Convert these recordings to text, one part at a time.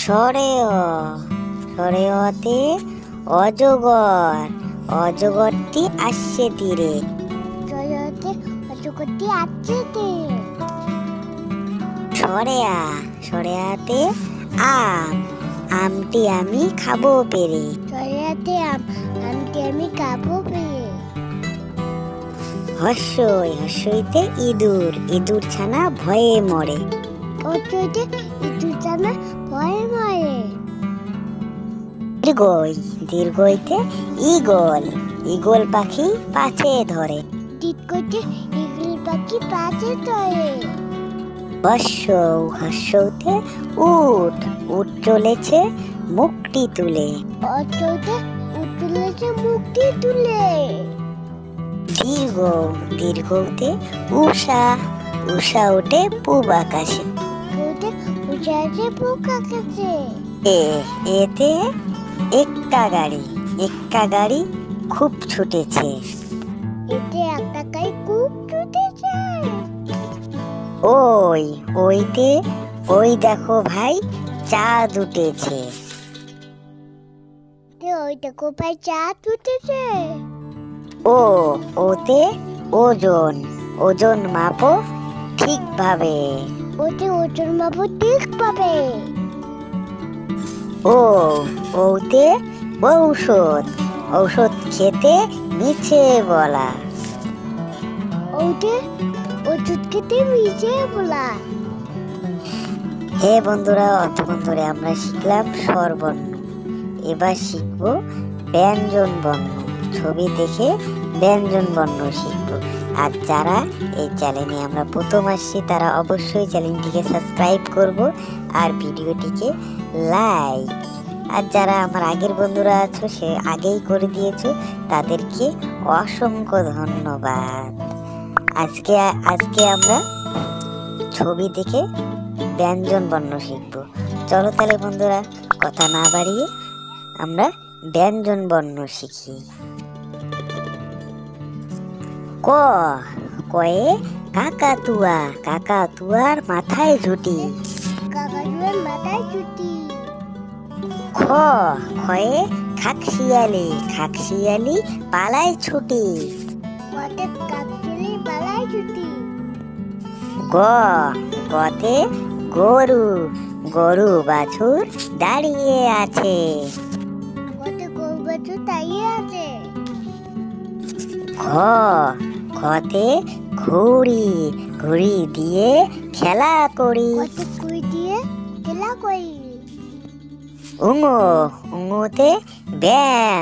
সরেয়, সরেয়তে অজগর, অজগরটি আসছে তীরে। সরেয়তে অজগরটি আসছে তীরে। সরেয়া, সরেয়াতে আম, আমটি আমি খাবো পেরে। সরেয়াতে আম, আমটি আমি খাবো পেরে। হর্ষই, হর্ষইতে ইঁদুর, ইঁদুর ছানা ভয়ে মরে। হর্ষইতে ইঁদুর ছানা ভয়ে মরে। দীর্ঘই, দীর্ঘইতে ঈগল, ঈগল পাখি পাছে ধরে। দীর্ঘইতে ঈগল পাখি পাছে ধরে। হর্ষৌ, হর্ষৌতে উট, উট চলেছে মুখটি তুলে। হর্ষৌতে উট চলেছে মুখটি তুলে। দীর্ঘ, দীর্ঘতে উষা, উষা ওঠে পূব আকাশে। ওতে উষা আছে পূব আকাশে। এতে এক্কা গাড়ি, এক্কা গাড়ি খুব ছুটেছে। এতে একটা গাড়ি খুব ছুটেছে। ওই, ওইতে ওই দেখো ভাই চাঁদ উঠেছে। ওই দেখো ভাই চাঁদ উঠেছে। ও, ওতে ওজন, ওজন মাপো ঠিকভাবে। ওতে ওজন মাপো ঠিক পাবে। ও, ওতে ঔষধ, ঔষধ খেতে মিছে বলা। ওতে ওষুধ খেতে মিছে বলা। হে বন্ধুরা, অতক্ষণ ধরে আমরা শিখলাম স্বরবর্ণ, এবার শিখবো ব্যঞ্জন বর্ণ। ছবি দেখে ব্যঞ্জন বর্ণ শিখবো। আর যারা এই চ্যানেলে আমরা প্রথম আসছি তারা অবশ্যই চ্যানেলটিকে সাবস্ক্রাইব করব আর ভিডিওটিকে লাইক। আর যারা আমার আগের বন্ধুরা আছো সে আগেই করে দিয়েছো, তাদেরকে অসংখ্য ধন্যবাদ। আজকে আমরা ছবি দেখে ব্যঞ্জন বর্ণ শিখবো। চলো তাহলে বন্ধুরা, কথা না বাড়িয়ে আমরা ব্যঞ্জন বর্ণ শিখি। ক, কয়ে কাকাতুয়া, কাকাতুয়ার মাথায় ঝুঁটি। কাকাতুয়ার মাথায় ছুটি। খ, খয়ে খাকশিয়ালি, খাকশিয়ালি পালায় ছুটি। কতে কাকশিয়ালি পালায় ছুটি। গ, গতে গরু, গরু বাছুর দাঁড়িয়ে আছে। কতে গরু বাছুর দাঁড়িয়ে আছে। ঘ, ঘতে ঘুড়ি, ঘুড়ি দিয়ে খেলা করি। কতে কুই দিয়ে খেলা করি। উঙো, উঙোতে ব্যাং,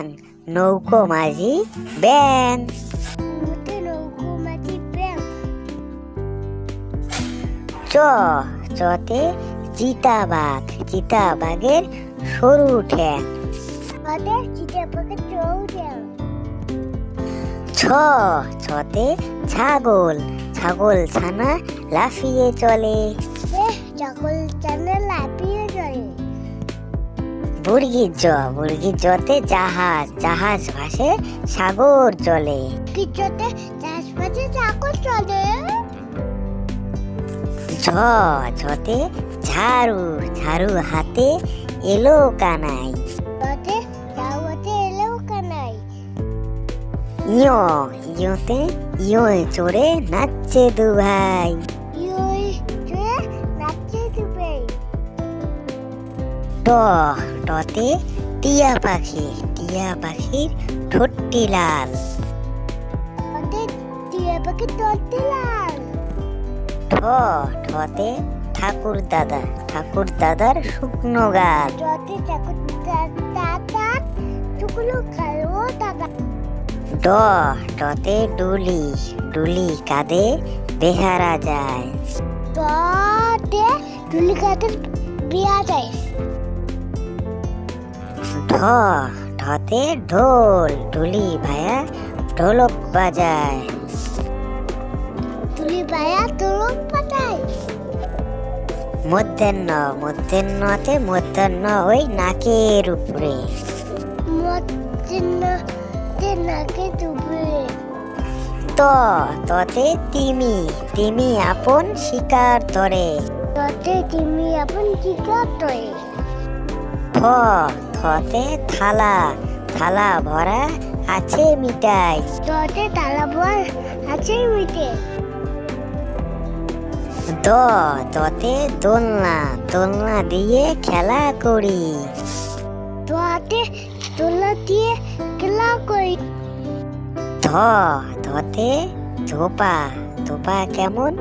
নৌকো মাঝি ব্যাং। মুতে নৌকো মাঝি ব্যাং। চ, চতে চিতাবাঘ, চিতাবাঘের সরু ঠ্যাং। কতে চিতাবাঘের চৌ ঠ্যাং। ছ, ছতে ছাগল, ছাগল ছানা লাফিয়ে চলে। ছাগল ছানা লাফিয়ে চলে। বুর্গির জ, বুর্গির জতে জাহাজ, জাহাজ ভাসে সাগর চলে। কিছুতে চাষবাসে ছাগল চলে। ঝ, ঝতে ঝাড়ু, ঝাড়ু হাতে এলো কানাই। কতে দাওয়াতে এলেও কানাই। ইয়, ইয়তে ইয় চড়ে নাচছে দু ভাই। ইউই চড়ে নাচছে দুবে। ট, টতে টিয়া পাখি, টিয়া পাখির ঠোঁটটি লাল। কতে টিয়া পাখি তোলতে লাল। ঠ, ঠতে ঠাকুর দাদা, ঠাকুর দাদার শুকনো গাল। যতে ঠাকুর দাদা চুকুলো খালো দাদা। ড, ডতে ডুলি, ডুলি কাঁধে বেহারা যায়। দতে ডুলি কাতে বিয়া যায়। ঢ, ঢতে ঢোল, ঢুলি ভায়া ঢোলক বাজায়। ডুলি ভায়া ঢোলক বাজায়। মধ্যাহ্ন, মধ্যাহ্নতে মধ্যাহ্ন ওই নাকের উপরে। মধ্যাহ্নতে নাকে ডুবে। ত, ততে তিমি, তিমি আপন শিকার ধরে। ততে তুমি আপন শিকার ধরে। থতে থালা, থালা ভরা আছে মিঠাই। তোতে তালা ভর আছে মিটে। দতে দোলনা, দোলনা দিয়ে খেলা করি। তোতে তোলা দিয়ে খেলা করি। ধতে ধোপা, ধোপা কেমন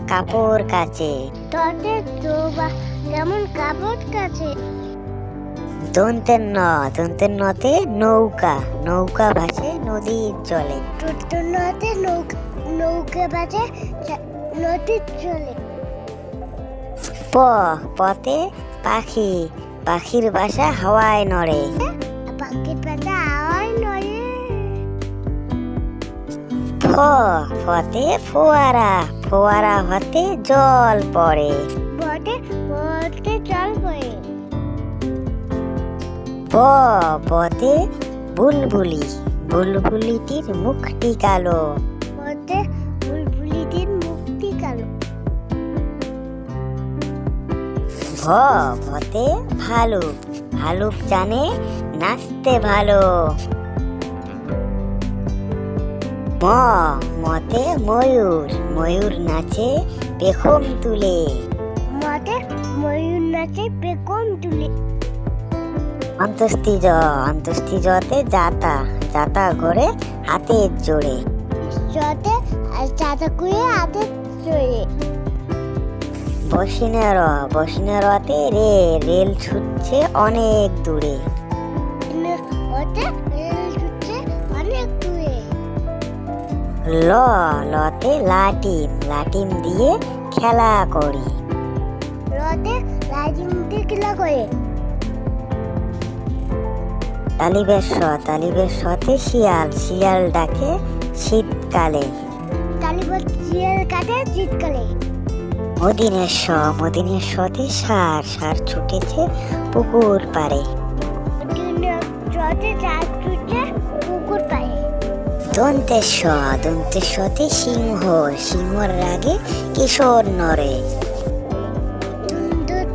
কাপড় কাচে। তোতে তোবা কেমন কাপড় কাছে। দন্তের নতে নৌকা, নৌকা ভাসে নদীর জলে। টুটুনতে নৌকা বাজে নদীর চলে। পতে পাখি, পাখির বাসা হাওয়ায় নড়ে। পাখির পাতা আওয়াজ নড়ে। ফতে ফোয়ারা, ফোয়ারা হতে জল পড়ে। বটে বটে জল পড়ে। বতে বুলবুলি, বুলবুলিটির মুখটি কালো। বটে বুলবুলিটির মুক্তি কালো। ভতে ভালুক, ভালুক জানে নাচতে ভালো। মতে ময়ূর, ময়ূর নাচে পেখম তুলে। মতে ময়ূর নাচে পেখম তুলে। অন্ত্যেষ্টি জতে যাতা, যাতা ঘোরে হাতের জোরে। জতে চাতা কুয়ে হাতে চড়ে। বসিনেরতে রেল ছুটছে অনেক দূরে। ওতে রেল ছুটছে অনেক দূরে। লতে লাটিম, লাটিম দিয়ে খেলা করি। রতে লাইটিং দিয়ে খেলা করে। তালিবের সতে শিয়াল, শিয়াল ডাকে শীতকালে। তালিবত শিয়াল কাটে শীতকালে। মদিনের সতে ষাঁড়, ষাঁড় ছুটেছে পুকুর পাড়ে। রতে চার ছুটছে পুকুর পাড়ে। দন্তের সতে সিংহ, সিংহর রাগে কিশোর নড়ে।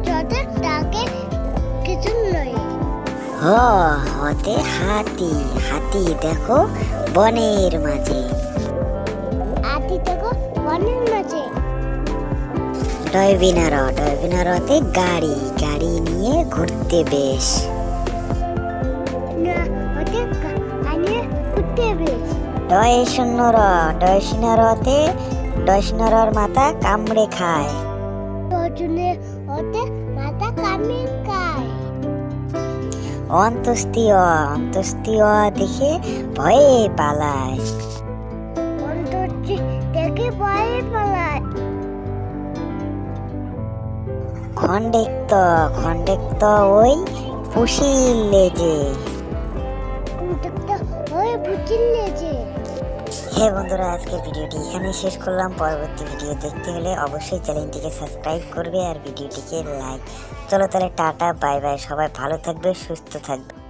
রতে ডাকে কিছু নয়। হতে হাতি, হাতি দেখো বনের মাঝে। হাতি দেখো বনের মাঝে। ডয়বিনারতে গাড়ি, গাড়ি নিয়ে ঘুরতে বেশ। ওতে কানে ঘুরতে বেশ। ডয়সিনারর মাথা কামড়ে খায়। ওতে মাথা কামড়ে খায়। অন্ত্যেষ্টিয় দেখে ভয়ে পালায়। দেখে ভয়ে পালায়। খন্ডেক্ত ওই পুষির লেজে। ওই পুষির লেজে। হ্যাঁ বন্ধুরা, আজকের ভিডিওটি এখানে শেষ করলাম। পরবর্তী ভিডিও দেখতে হলে অবশ্যই চ্যানেলটিকে সাবস্ক্রাইব করবে আর ভিডিওটিকে লাইক। চলো তাহলে টাটা, বাই বাই। সবাই ভালো থাকবে, সুস্থ থাকবে।